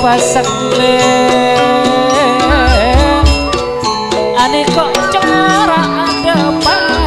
Pasek le ane kok corak ada pada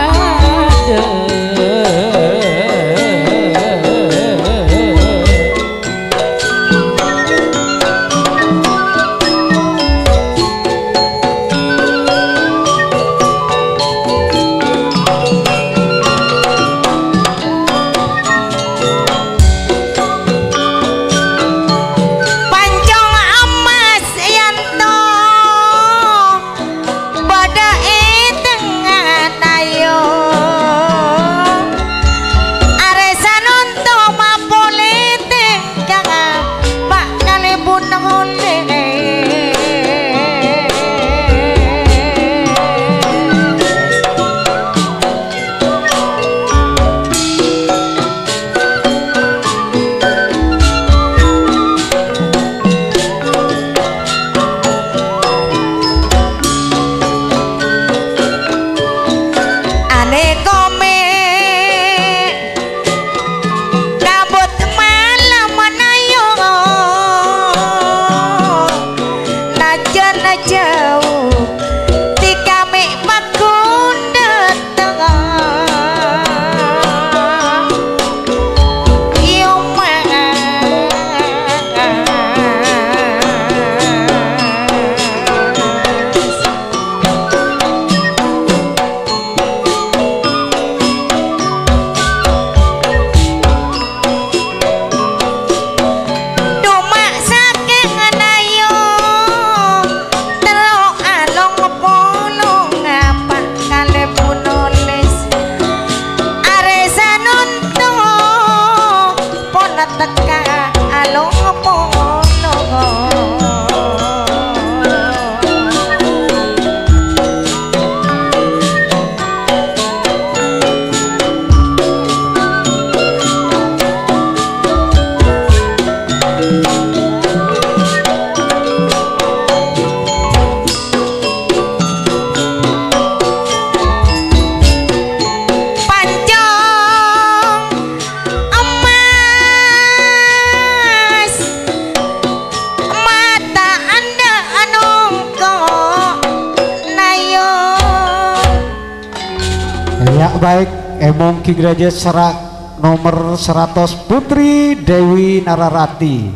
baik Emong King Raja Serak nomor 100 Putri Dewi Nararati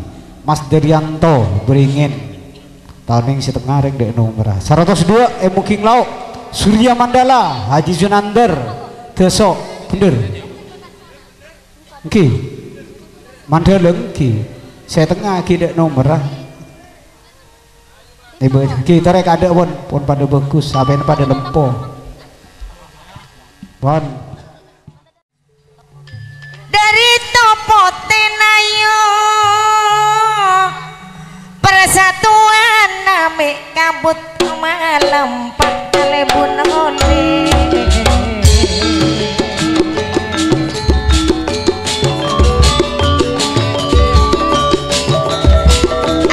Mas Deryanto beringin tahun setengah reng dek nomor 102 Emong King Lauk Surya Mandala Haji Zunander Desok bener Ki Mandaleng Ki saya tengah Ki dek nomor kita rek ada pun pada bagus sampai pada lempo Bon. Dari topo tenayo persatuan nami kabut malam pak lebun oli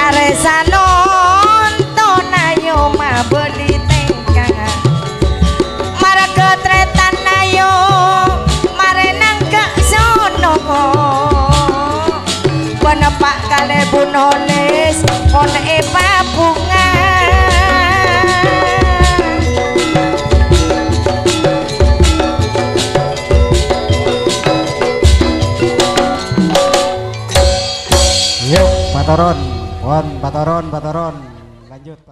aresano tonayo mabeli tengkang marga tretan penepak kale bunoles pone epa bunga yuk pataron lanjut